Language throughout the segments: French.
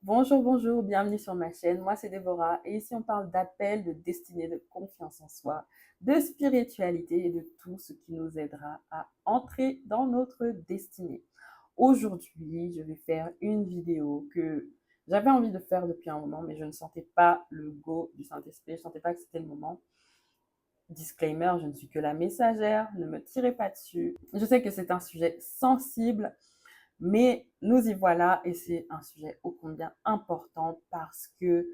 Bonjour, bonjour, bienvenue sur ma chaîne. Moi, c'est Déborah et ici, on parle d'appel, de destinée, de confiance en soi, de spiritualité et de tout ce qui nous aidera à entrer dans notre destinée. Aujourd'hui, je vais faire une vidéo que j'avais envie de faire depuis un moment, mais je ne sentais pas le go du Saint-Esprit. Je ne sentais pas que c'était le moment. Disclaimer, je ne suis que la messagère, ne me tirez pas dessus. Je sais que c'est un sujet sensible, mais nous y voilà et c'est un sujet ô combien important parce que,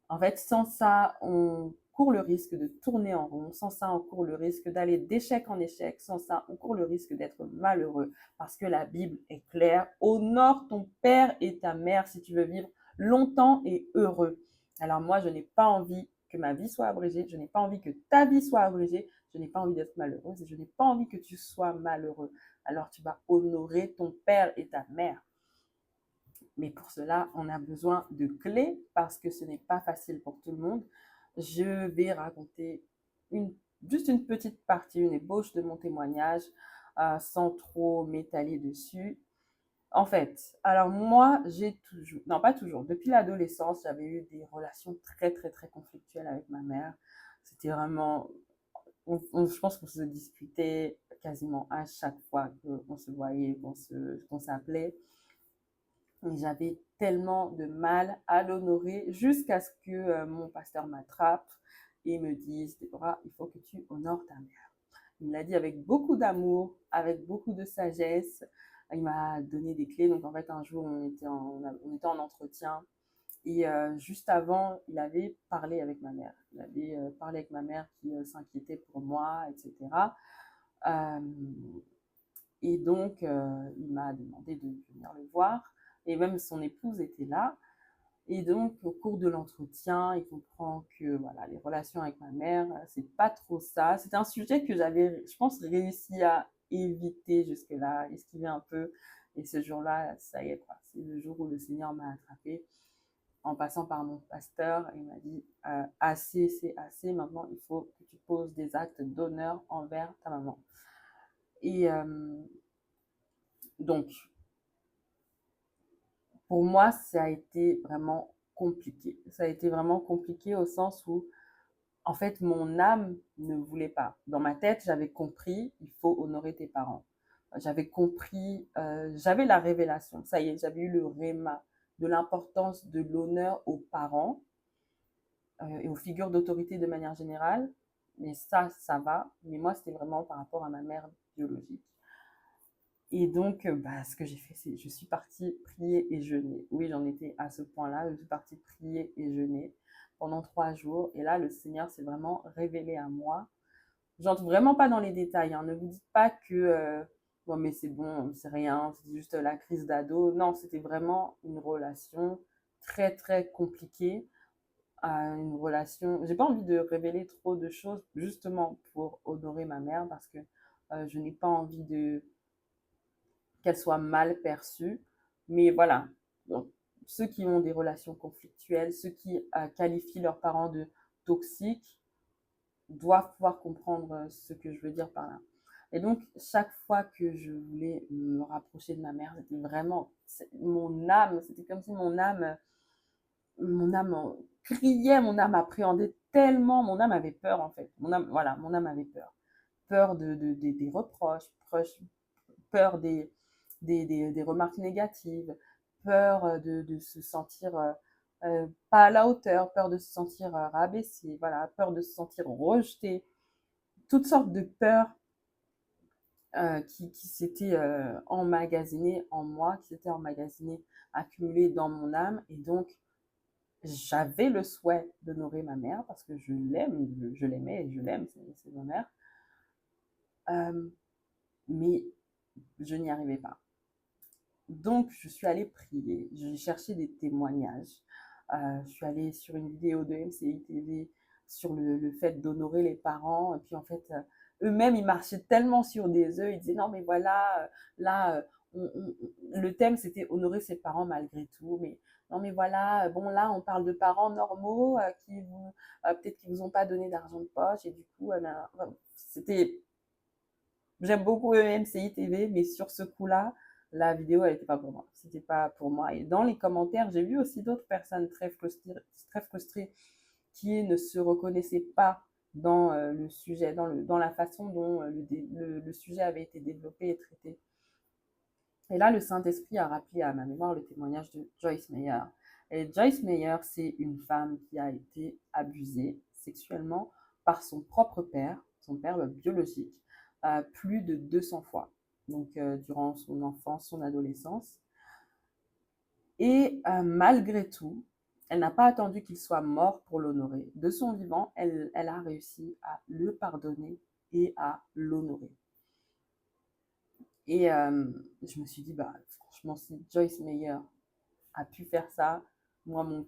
en fait, sans ça, on court le risque de tourner en rond. Sans ça, on court le risque d'aller d'échec en échec. Sans ça, on court le risque d'être malheureux parce que la Bible est claire. Honore ton père et ta mère si tu veux vivre longtemps et heureux. Alors moi, je n'ai pas envie que ma vie soit abrégée. Je n'ai pas envie que ta vie soit abrégée. Je n'ai pas envie d'être malheureuse et je n'ai pas envie que tu sois malheureux. Alors tu vas honorer ton père et ta mère. Mais pour cela, on a besoin de clés parce que ce n'est pas facile pour tout le monde. Je vais raconter une, juste une petite partie, une ébauche de mon témoignage sans trop m'étaler dessus. En fait, alors moi, j'ai toujours, non pas toujours, depuis l'adolescence, j'avais eu des relations très, très, très conflictuelles avec ma mère. C'était vraiment, je pense qu'on se disputait quasiment à chaque fois qu'on se voyait, qu'on s'appelait. Et j'avais tellement de mal à l'honorer jusqu'à ce que mon pasteur m'attrape et me dise, Déborah, il faut que tu honores ta mère. Il me l'a dit avec beaucoup d'amour, avec beaucoup de sagesse. Il m'a donné des clés. Donc en fait, un jour, on était en entretien et juste avant, il avait parlé avec ma mère. Il avait parlé avec ma mère qui s'inquiétait pour moi, etc. Euh, et donc, il m'a demandé de venir le voir. Et même son épouse était là. Et donc, au cours de l'entretien, il comprend que voilà, les relations avec ma mère, c'est pas trop ça. C'était un sujet que j'avais, je pense, réussi à éviter jusque-là, esquiver un peu. Et ce jour-là, ça y est, quoi. C'est le jour où le Seigneur m'a attrapée en passant par mon pasteur. Il m'a dit assez, c'est assez. Maintenant, il faut que tu poses des actes d'honneur envers ta maman. Et donc, pour moi, ça a été vraiment compliqué. Ça a été vraiment compliqué au sens où, en fait, mon âme ne voulait pas. Dans ma tête, j'avais compris, il faut honorer tes parents. J'avais compris, j'avais la révélation. Ça y est, j'avais eu le réma de l'importance de l'honneur aux parents et aux figures d'autorité de manière générale. Mais ça va. Mais moi, c'était vraiment par rapport à ma mère biologique. Et donc, ce que j'ai fait, c'est je suis partie prier et jeûner. Oui, j'en étais à ce point-là. Je suis partie prier et jeûner pendant 3 jours. Et là, le Seigneur s'est vraiment révélé à moi. J'entre vraiment pas dans les détails, hein. Ne vous dites pas que bon, mais c'est bon, c'est rien, c'est juste la crise d'ado. Non, c'était vraiment une relation très très compliquée. Une relation. J'ai pas envie de révéler trop de choses justement pour honorer ma mère parce que je n'ai pas envie de qu'elle soit mal perçue. Mais voilà, donc, ceux qui ont des relations conflictuelles, ceux qui qualifient leurs parents de toxiques, doivent pouvoir comprendre ce que je veux dire par là. Et donc, chaque fois que je voulais me rapprocher de ma mère, c'était vraiment mon âme, c'était comme si mon âme criait, mon âme appréhendait tellement, mon âme avait peur en fait. Mon âme, voilà, mon âme avait peur. Peur des reproches, peur des remarques négatives, peur de se sentir pas à la hauteur, peur de se sentir rabaissé, voilà, peur de se sentir rejeté, toutes sortes de peurs qui s'étaient emmagasinées en moi, qui s'étaient emmagasinées, accumulées dans mon âme. Et donc, j'avais le souhait d'honorer ma mère parce que je l'aime, je l'aimais et je l'aime, c'est ma mère. Euh, mais je n'y arrivais pas. Donc, je suis allée prier. J'ai cherché des témoignages. Je suis allée sur une vidéo de MCI TV sur le fait d'honorer les parents. Et puis, en fait, eux-mêmes, ils marchaient tellement sur des œufs. Ils disaient, non, mais voilà, là, le thème, c'était honorer ses parents malgré tout. Mais non, mais voilà, bon, là, on parle de parents normaux qui vous, peut-être qui vous ont pas donné d'argent de poche. Et du coup, c'était, j'aime beaucoup MCI TV, mais sur ce coup-là, la vidéo, elle n'était pas pour moi. C'était pas pour moi. Et dans les commentaires, j'ai vu aussi d'autres personnes très frustrées qui ne se reconnaissaient pas dans le sujet, dans la façon dont le sujet avait été développé et traité. Et là, le Saint-Esprit a rappelé à ma mémoire le témoignage de Joyce Meyer. Et Joyce Meyer, c'est une femme qui a été abusée sexuellement par son propre père, son père biologique, plus de 200 fois, donc durant son enfance, son adolescence. Et malgré tout, elle n'a pas attendu qu'il soit mort pour l'honorer. De son vivant, elle a réussi à le pardonner et à l'honorer. Et je me suis dit, bah, franchement, si Joyce Meyer a pu faire ça, moi, mon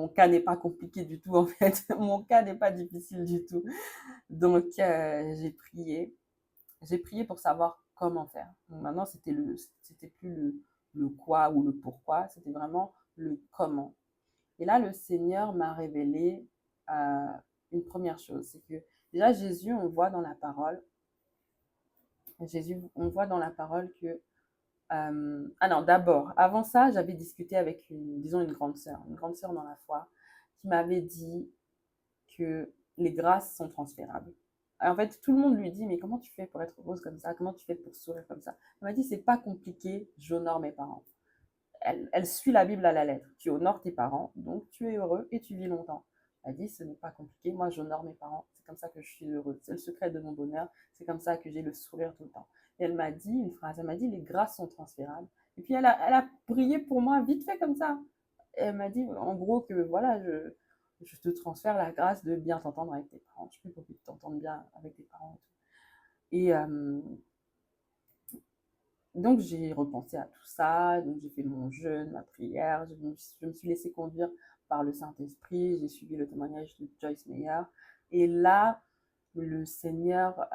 cas n'est pas compliqué du tout, en fait. Mon cas n'est pas difficile du tout. Donc, j'ai prié. J'ai prié pour savoir comment faire. Donc, maintenant, c'était plus le quoi ou le pourquoi, c'était vraiment le comment. Et là, le Seigneur m'a révélé euh, une première chose, c'est que déjà Jésus, on voit dans la parole, que ah non, d'abord, avant ça, j'avais discuté avec une grande sœur dans la foi, qui m'avait dit que les grâces sont transférables. En fait, tout le monde lui dit, mais comment tu fais pour être heureuse comme ça? Comment tu fais pour sourire comme ça? Elle m'a dit, c'est pas compliqué, j'honore mes parents. Elle suit la Bible à la lettre. Tu honores tes parents, donc tu es heureux et tu vis longtemps. Elle a dit, ce n'est pas compliqué, moi j'honore mes parents, c'est comme ça que je suis heureuse. C'est le secret de mon bonheur, c'est comme ça que j'ai le sourire tout le temps. Et elle m'a dit une phrase, elle m'a dit, les grâces sont transférables. Et puis elle a prié pour moi vite fait comme ça. Et elle m'a dit, en gros, que voilà, je te transfère la grâce de bien t'entendre avec tes parents. Je peux que tu t'entendes bien avec tes parents. Et donc j'ai repensé à tout ça, donc j'ai fait mon jeûne, ma prière, je me suis laissée conduire par le Saint-Esprit, j'ai suivi le témoignage de Joyce Meyer. Et là, le Seigneur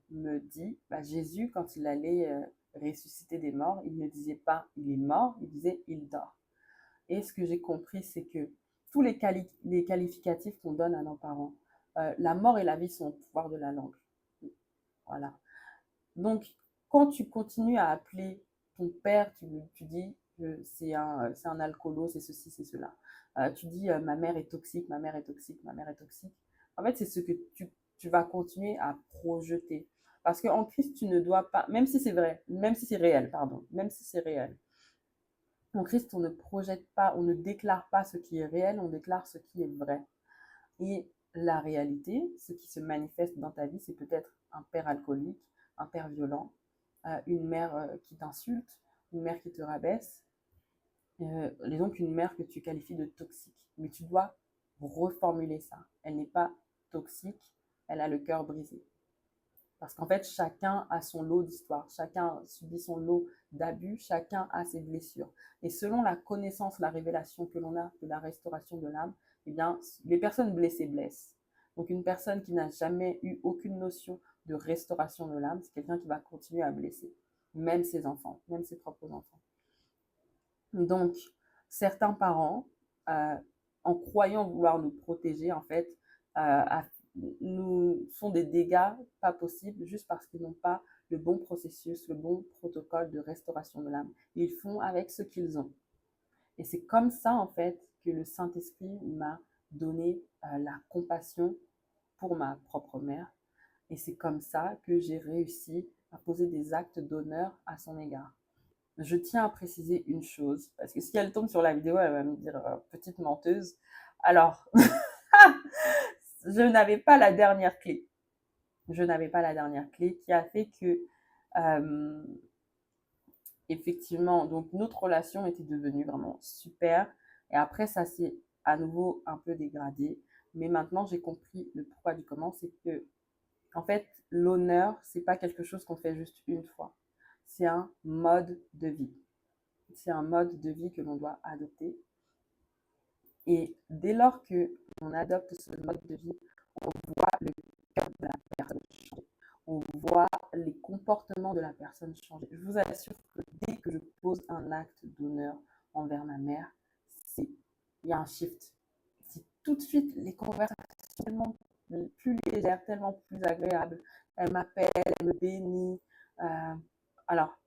me dit, bah, Jésus, quand il allait ressusciter des morts, il ne disait pas il est mort, il disait il dort. Et ce que j'ai compris, c'est que tous les qualificatifs qu'on donne à nos parents, la mort et la vie sont au pouvoir de la langue. Voilà. Donc, quand tu continues à appeler ton père, tu dis que c'est un alcoolo, c'est ceci, c'est cela. Tu dis ma mère est toxique, ma mère est toxique, ma mère est toxique. En fait, c'est ce que tu vas continuer à projeter. Parce qu'en Christ, tu ne dois pas, même si c'est vrai, même si c'est réel, pardon, même si c'est réel, en Christ, on ne projette pas, on ne déclare pas ce qui est réel, on déclare ce qui est vrai. Et la réalité, ce qui se manifeste dans ta vie, c'est peut-être un père alcoolique, un père violent, une mère qui t'insulte, une mère qui te rabaisse, et donc une mère que tu qualifies de toxique. Mais tu dois reformuler ça. Elle n'est pas toxique, elle a le cœur brisé. Parce qu'en fait, chacun a son lot d'histoire, chacun subit son lot d'abus, chacun a ses blessures. Et selon la connaissance, la révélation que l'on a de la restauration de l'âme, eh bien, les personnes blessées blessent. Donc une personne qui n'a jamais eu aucune notion de restauration de l'âme, c'est quelqu'un qui va continuer à blesser, même ses enfants, même ses propres enfants. Donc, certains parents, en croyant vouloir nous protéger, en fait, nous font des dégâts pas possibles juste parce qu'ils n'ont pas le bon processus, le bon protocole de restauration de l'âme. Ils font avec ce qu'ils ont. Et c'est comme ça, en fait, que le Saint-Esprit m'a donné la compassion pour ma propre mère. Et c'est comme ça que j'ai réussi à poser des actes d'honneur à son égard. Je tiens à préciser une chose, parce que si elle tombe sur la vidéo, elle va me dire petite menteuse. Alors, je n'avais pas la dernière clé. Je n'avais pas la dernière clé qui a fait que, euh, effectivement, donc notre relation était devenue vraiment super. Et après, ça s'est à nouveau un peu dégradé. Mais maintenant, j'ai compris le pourquoi du comment. C'est que, en fait, l'honneur, c'est pas quelque chose qu'on fait juste une fois. C'est un mode de vie. C'est un mode de vie que l'on doit adopter. Et dès lors qu'on adopte ce mode de vie, on voit le cœur de la personne changer. On voit les comportements de la personne changer. Je vous assure que dès que je pose un acte d'honneur envers ma mère, il y a un shift. C'est tout de suite les conversations tellement plus légères, tellement plus agréables. Elle m'appelle, elle me bénit. Alors,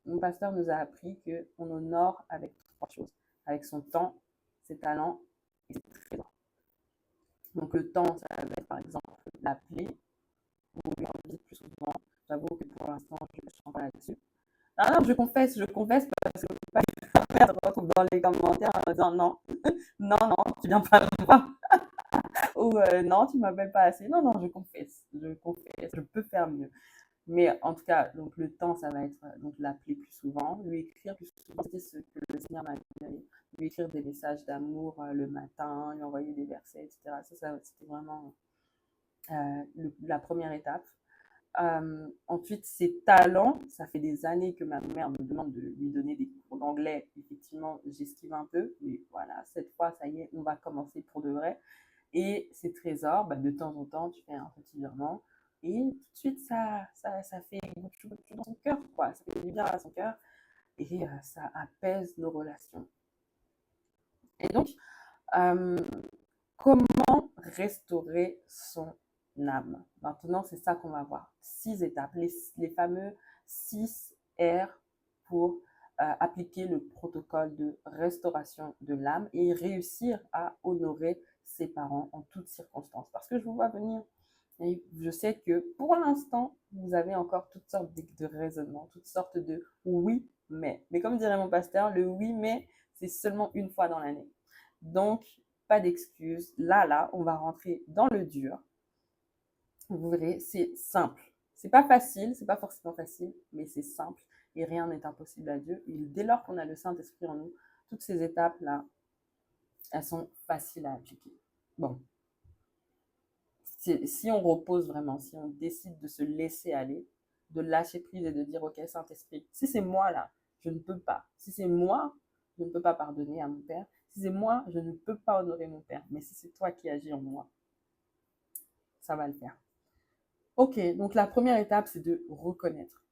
mon pasteur nous a appris qu'on honore avec 3 choses, avec son temps, ses talents et ses trésors. Donc le temps, ça va être par exemple l'appeler ou lui rendre visite plus souvent. J'avoue que pour l'instant, je ne sens pas là-dessus. Ah non, je confesse parce que je ne peux pas perdre dans les commentaires en disant non, non, non, tu viens pas me voir. Ou non, tu m'appelles pas assez. Non, non, je peux faire mieux. Mais en tout cas, donc le temps, ça va être donc l'appeler plus souvent, lui écrire plus souvent. C'est ce que le Seigneur m'a donné. Lui écrire des messages d'amour le matin, lui envoyer des versets, etc. Ça c'était vraiment la première étape. Ensuite, ses talents, ça fait des années que ma mère me demande de lui donner des cours d'anglais. Effectivement, j'esquive un peu, mais voilà, cette fois, ça y est, on va commencer pour de vrai. Et ces trésors, bah, de temps en temps, tu fais un petit virement et tout de suite, ça fait quelque chose dans son cœur, quoi. Ça fait du bien à son cœur et ça apaise nos relations. Et donc, euh, comment restaurer son âme? Maintenant, c'est ça qu'on va voir. 6 étapes, les fameux 6 R pour appliquer le protocole de restauration de l'âme et réussir à honorer ses parents en toutes circonstances. Parce que je vous vois venir et je sais que pour l'instant, vous avez encore toutes sortes de raisonnements, toutes sortes de oui, mais. Mais comme dirait mon pasteur, le oui, mais, c'est seulement une fois dans l'année. Donc, pas d'excuses. Là, on va rentrer dans le dur. Vous verrez, c'est simple. C'est pas facile, c'est pas forcément facile, mais c'est simple et rien n'est impossible à Dieu. Et dès lors qu'on a le Saint-Esprit en nous, toutes ces étapes-là, elles sont faciles à appliquer. Bon, si on repose vraiment, si on décide de se laisser aller, de lâcher prise et de dire, ok, Saint-Esprit, si c'est moi là, je ne peux pas. Si c'est moi, je ne peux pas pardonner à mon Père. Si c'est moi, je ne peux pas honorer mon Père. Mais si c'est toi qui agis en moi, ça va le faire. Ok, donc la première étape, c'est de reconnaître.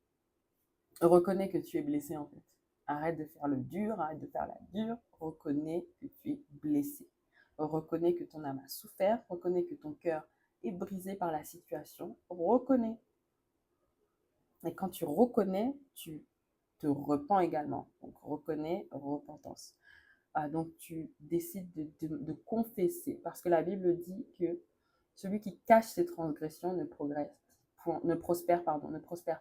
Reconnais que tu es blessé en fait. Arrête de faire le dur, arrête de faire la dure. Reconnais que tu es blessé. Reconnais que ton âme a souffert. Reconnais que ton cœur est brisé par la situation. Reconnais. Et quand tu reconnais, tu te repens également. Donc reconnais, repentance. Donc tu décides de confesser. Parce que la Bible dit que celui qui cache ses transgressions ne prospère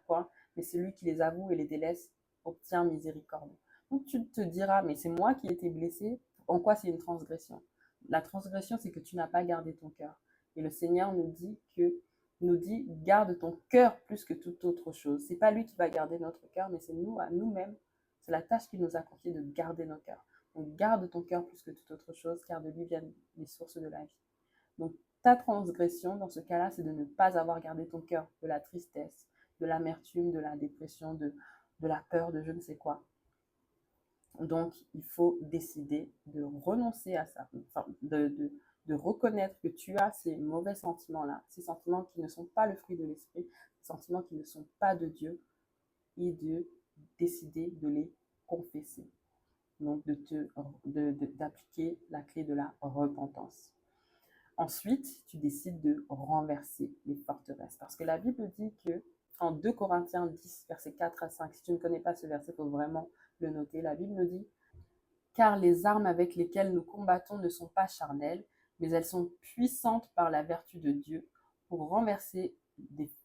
point, mais celui qui les avoue et les délaisse obtient miséricorde. Donc tu te diras, mais c'est moi qui ai été blessé, en quoi c'est une transgression? La transgression, c'est que tu n'as pas gardé ton cœur. Et le Seigneur nous dit, garde ton cœur plus que toute autre chose. C'est pas lui qui va garder notre cœur, mais c'est nous, à nous-mêmes. C'est la tâche qu'il nous a confiée de garder nos cœurs. Donc garde ton cœur plus que toute autre chose, car de lui viennent les sources de la vie. Donc ta transgression, dans ce cas-là, c'est de ne pas avoir gardé ton cœur de la tristesse, de l'amertume, de la dépression, de la peur, de je ne sais quoi. Donc, il faut décider de renoncer à ça, enfin, de reconnaître que tu as ces mauvais sentiments-là, ces sentiments qui ne sont pas le fruit de l'esprit, ces sentiments qui ne sont pas de Dieu, et de décider de les confesser. Donc, d'appliquer la clé de la repentance. Ensuite, tu décides de renverser les forteresses. Parce que la Bible dit que, en 2 Corinthiens 10, versets 4 à 5, si tu ne connais pas ce verset, il faut vraiment le noter. La Bible dit, car les armes avec lesquelles nous combattons ne sont pas charnelles, mais elles sont puissantes par la vertu de Dieu pour renverser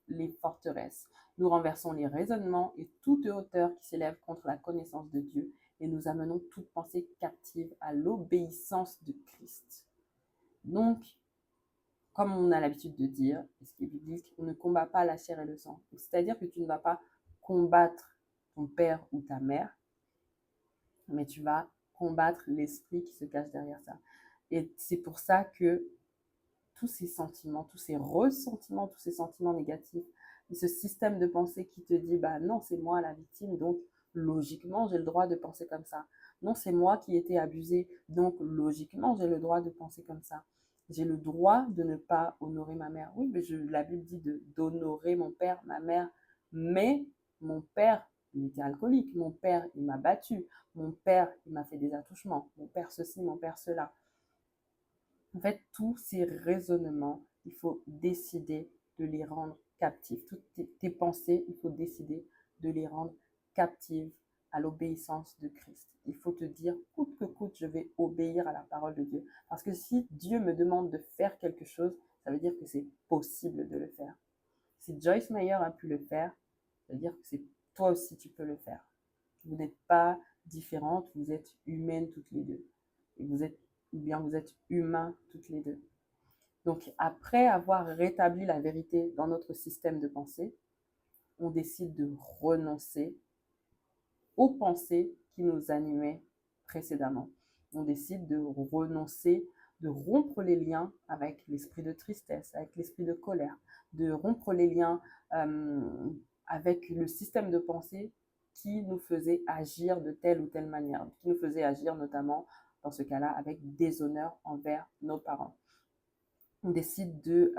les forteresses. Nous renversons les raisonnements et toute hauteur qui s'élève contre la connaissance de Dieu, et nous amenons toute pensée captive à l'obéissance de Christ. Donc, comme on a l'habitude de dire, ce qui est biblique, on ne combat pas la chair et le sang. C'est-à-dire que tu ne vas pas combattre ton père ou ta mère, mais tu vas combattre l'esprit qui se cache derrière ça. Et c'est pour ça que tous ces sentiments, tous ces ressentiments, tous ces sentiments négatifs, ce système de pensée qui te dit, bah non, c'est moi la victime, donc logiquement, j'ai le droit de penser comme ça. Non, c'est moi qui ai été abusée, donc logiquement, j'ai le droit de penser comme ça. J'ai le droit de ne pas honorer ma mère. Oui, mais la Bible dit d'honorer mon père, ma mère, mais mon père, il était alcoolique. Mon père, il m'a battu. Mon père, il m'a fait des attouchements. Mon père ceci, mon père cela. En fait, tous ces raisonnements, il faut décider de les rendre captifs. Toutes tes pensées, il faut décider de les rendre captive à l'obéissance de Christ. Il faut te dire, coûte que coûte, je vais obéir à la parole de Dieu. Parce que si Dieu me demande de faire quelque chose, ça veut dire que c'est possible de le faire. Si Joyce Meyer a pu le faire, ça veut dire que c'est toi aussi tu peux le faire. Vous n'êtes pas différentes, vous êtes humaines toutes les deux. Et vous êtes humains toutes les deux. Donc après avoir rétabli la vérité dans notre système de pensée, on décide de renoncer aux pensées qui nous animaient précédemment. On décide de renoncer, de rompre les liens avec l'esprit de tristesse, avec l'esprit de colère, de rompre les liens avec le système de pensée qui nous faisait agir de telle ou telle manière, qui nous faisait agir notamment, dans ce cas-là, avec déshonneur envers nos parents. On décide de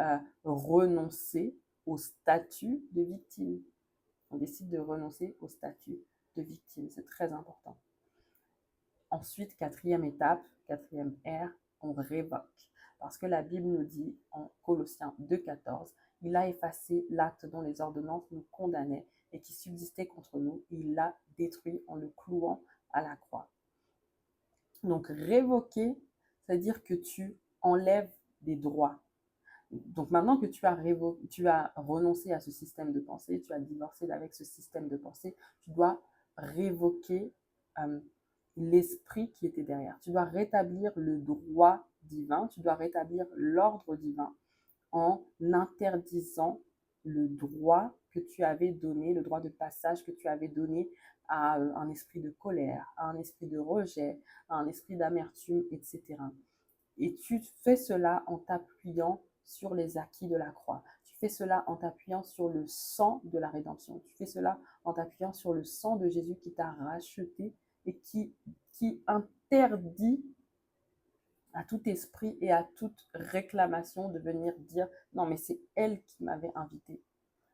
renoncer au statut de victime. On décide de renoncer au statut de victime. C'est très important. Ensuite, quatrième étape, quatrième R, on révoque. Parce que la Bible nous dit en Colossiens 2,14, il a effacé l'acte dont les ordonnances nous condamnaient et qui subsistait contre nous, et il l'a détruit en le clouant à la croix. Donc révoquer, c'est-à-dire que tu enlèves des droits. Donc maintenant que tu as renoncé à ce système de pensée, tu as divorcé avec ce système de pensée, tu dois révoquer l'esprit qui était derrière. Tu dois rétablir le droit divin, tu dois rétablir l'ordre divin en interdisant le droit que tu avais donné, le droit de passage que tu avais donné à un esprit de colère, à un esprit de rejet, à un esprit d'amertume, etc. Et tu fais cela en t'appuyant sur les acquis de la croix. Tu fais cela en t'appuyant sur le sang de la rédemption. Tu fais cela en t'appuyant sur le sang de Jésus qui t'a racheté et qui interdit à tout esprit et à toute réclamation de venir dire non mais c'est elle qui m'avait invité.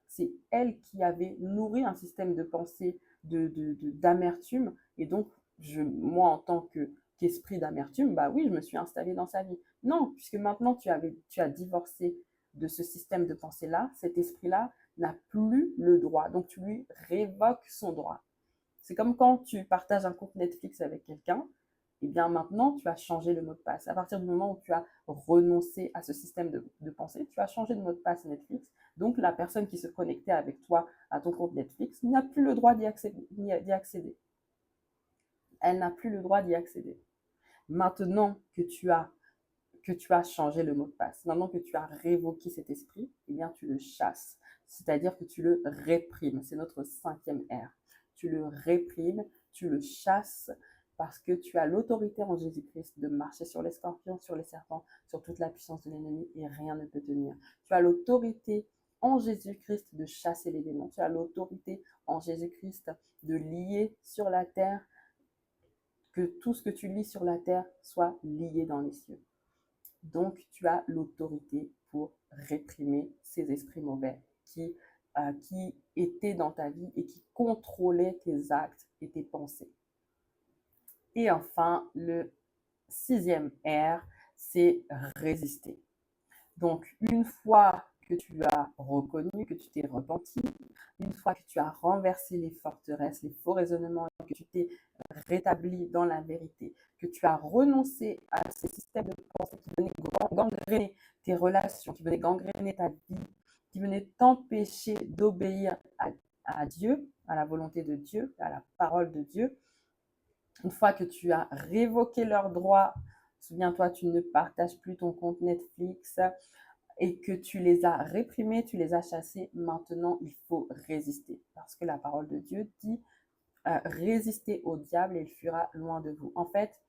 C'est elle qui avait nourri un système de pensée d'amertume et donc moi en tant qu'esprit d'amertume, bah oui, je me suis installée dans sa vie. Non, puisque maintenant tu as divorcé de ce système de pensée-là, cet esprit-là n'a plus le droit. Donc tu lui révoques son droit. C'est comme quand tu partages un compte Netflix avec quelqu'un, et bien maintenant tu as changé le mot de passe. À partir du moment où tu as renoncé à ce système de pensée, tu as changé de mot de passe Netflix. Donc la personne qui se connectait avec toi à ton compte Netflix n'a plus le droit d'y accéder. Elle n'a plus le droit d'y accéder. Maintenant que tu as changé le mot de passe, maintenant que tu as révoqué cet esprit, eh bien tu le chasses. C'est-à-dire que tu le réprimes. C'est notre cinquième R. Tu le réprimes, tu le chasses parce que tu as l'autorité en Jésus-Christ de marcher sur les scorpions, sur les serpents, sur toute la puissance de l'ennemi et rien ne peut tenir. Tu as l'autorité en Jésus-Christ de chasser les démons. Tu as l'autorité en Jésus-Christ de lier sur la terre, que tout ce que tu lis sur la terre soit lié dans les cieux. Donc, tu as l'autorité pour réprimer ces esprits mauvais qui étaient dans ta vie et qui contrôlaient tes actes et tes pensées. Et enfin, le sixième R, c'est résister. Donc, une fois que tu as reconnu, que tu t'es repenti, une fois que tu as renversé les forteresses, les faux raisonnements, que tu t'es rétabli dans la vérité, que tu as renoncé à ces systèmes de pensée qui venaient gangréner tes relations, qui venaient gangréner ta vie, qui venaient t'empêcher d'obéir à Dieu, à la volonté de Dieu, à la parole de Dieu. Une fois que tu as révoqué leurs droits, souviens-toi, tu ne partages plus ton compte Netflix et que tu les as réprimés, tu les as chassés, maintenant il faut résister. Parce que la parole de Dieu dit résistez au diable et il fuira loin de vous. En fait,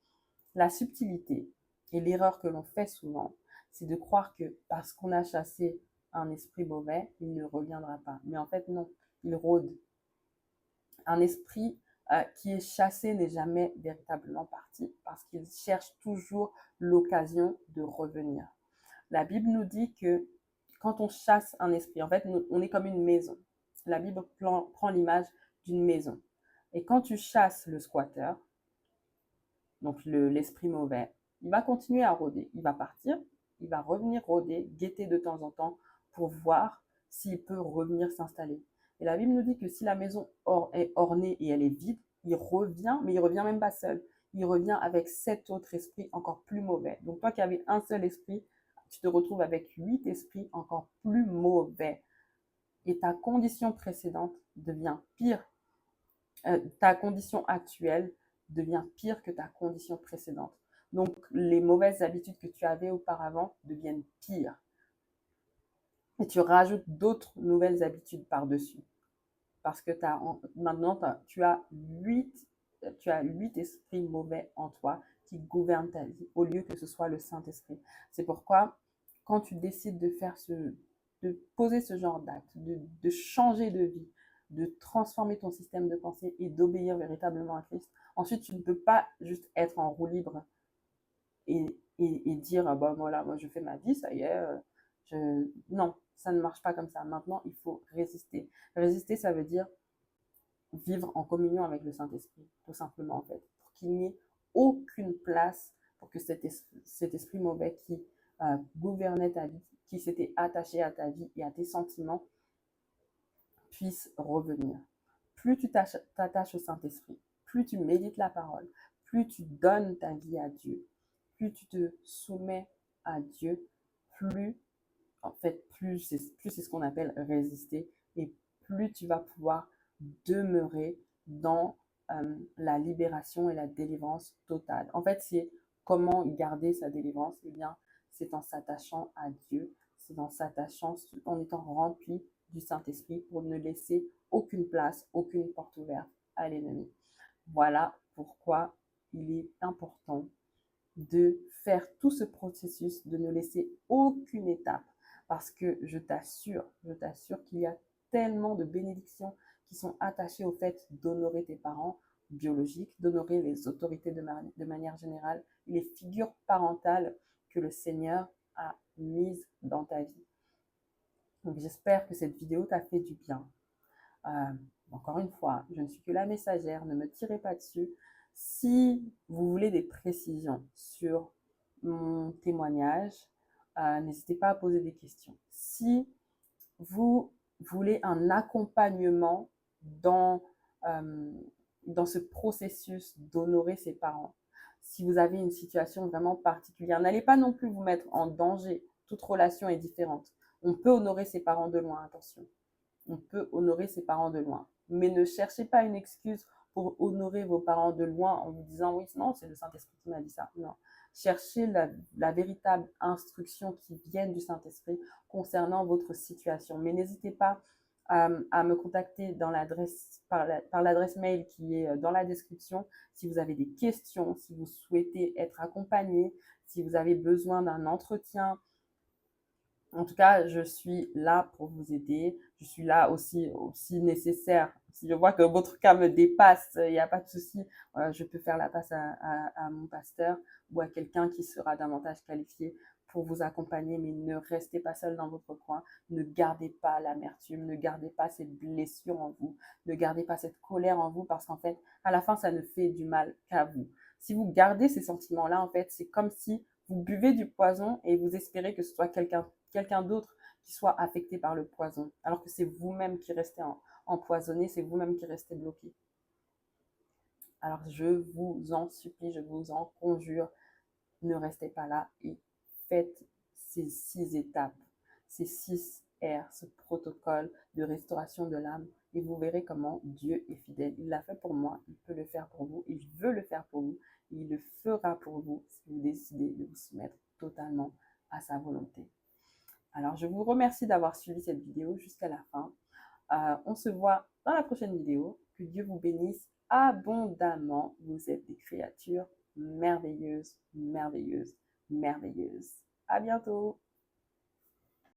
la subtilité et l'erreur que l'on fait souvent, c'est de croire que parce qu'on a chassé un esprit mauvais, il ne reviendra pas. Mais en fait, non, il rôde. Un esprit qui est chassé n'est jamais véritablement parti parce qu'il cherche toujours l'occasion de revenir. La Bible nous dit que quand on chasse un esprit, en fait, on est comme une maison. La Bible prend l'image d'une maison. Et quand tu chasses le squatter, donc l'esprit mauvais, il va continuer à rôder. Il va partir, il va revenir rôder, guetter de temps en temps pour voir s'il peut revenir s'installer. Et la Bible nous dit que si la maison est ornée et elle est vide, il revient, mais il revient même pas seul. Il revient avec 7 autres esprits encore plus mauvais. Donc toi qui avais un seul esprit, tu te retrouves avec 8 esprits encore plus mauvais. Et ta condition précédente devient pire. Ta condition actuelle devient pire que ta condition précédente. Donc les mauvaises habitudes que tu avais auparavant deviennent pires. Et tu rajoutes d'autres nouvelles habitudes par-dessus. Parce que maintenant, tu as 8 esprits mauvais en toi qui gouvernent ta vie au lieu que ce soit le Saint-Esprit. C'est pourquoi, quand tu décides de poser ce genre d'acte, de changer de vie, de transformer ton système de pensée et d'obéir véritablement à Christ, ensuite, tu ne peux pas juste être en roue libre et dire, ah bah, voilà, moi je fais ma vie, ça y est. Non, ça ne marche pas comme ça. Maintenant, il faut résister. Résister, ça veut dire vivre en communion avec le Saint-Esprit, tout simplement en fait, pour qu'il n'y ait aucune place pour que cet esprit mauvais qui gouvernait ta vie, qui s'était attaché à ta vie et à tes sentiments, puisse revenir. Plus tu t'attaches au Saint-Esprit, plus tu médites la parole, plus tu donnes ta vie à Dieu, plus tu te soumets à Dieu, plus c'est ce qu'on appelle résister, et plus tu vas pouvoir demeurer dans la libération et la délivrance totale. En fait, c'est comment garder sa délivrance? Eh bien, c'est en s'attachant à Dieu, c'est en s'attachant, en étant rempli du Saint-Esprit pour ne laisser aucune place, aucune porte ouverte à l'ennemi. Voilà pourquoi il est important de faire tout ce processus, de ne laisser aucune étape, parce que je t'assure qu'il y a tellement de bénédictions qui sont attachées au fait d'honorer tes parents biologiques, d'honorer les autorités de manière générale, les figures parentales que le Seigneur a mises dans ta vie. Donc j'espère que cette vidéo t'a fait du bien. Encore une fois, je ne suis que la messagère, ne me tirez pas dessus. Si vous voulez des précisions sur mon témoignage, n'hésitez pas à poser des questions. Si vous voulez un accompagnement dans, dans ce processus d'honorer ses parents, si vous avez une situation vraiment particulière, n'allez pas non plus vous mettre en danger. Toute relation est différente. On peut honorer ses parents de loin, attention. On peut honorer ses parents de loin. Mais ne cherchez pas une excuse pour honorer vos parents de loin en vous disant oui, non, c'est le Saint-Esprit qui m'a dit ça. Non. Cherchez la véritable instruction qui vient du Saint-Esprit concernant votre situation. Mais n'hésitez pas à me contacter par l'adresse mail qui est dans la description si vous avez des questions, si vous souhaitez être accompagné, si vous avez besoin d'un entretien. En tout cas, je suis là pour vous aider. Je suis là aussi nécessaire. Si je vois que votre cas me dépasse, il n'y a pas de souci. Je peux faire la passe à mon pasteur ou à quelqu'un qui sera davantage qualifié pour vous accompagner. Mais ne restez pas seul dans votre coin. Ne gardez pas l'amertume. Ne gardez pas cette blessure en vous. Ne gardez pas cette colère en vous parce qu'en fait, à la fin, ça ne fait du mal qu'à vous. Si vous gardez ces sentiments-là, en fait, c'est comme si vous buvez du poison et vous espérez que ce soit quelqu'un d'autre qui soit affecté par le poison, alors que c'est vous-même qui restez empoisonné, c'est vous-même qui restez bloqué. Alors je vous en supplie, je vous en conjure, ne restez pas là et faites ces 6 étapes, ces 6 R, ce protocole de restauration de l'âme, et vous verrez comment Dieu est fidèle. Il l'a fait pour moi, il peut le faire pour vous, il veut le faire pour vous, et il le fera pour vous si vous décidez de vous soumettre totalement à sa volonté. Alors, je vous remercie d'avoir suivi cette vidéo jusqu'à la fin. On se voit dans la prochaine vidéo. Que Dieu vous bénisse abondamment. Vous êtes des créatures merveilleuses, merveilleuses, merveilleuses. À bientôt!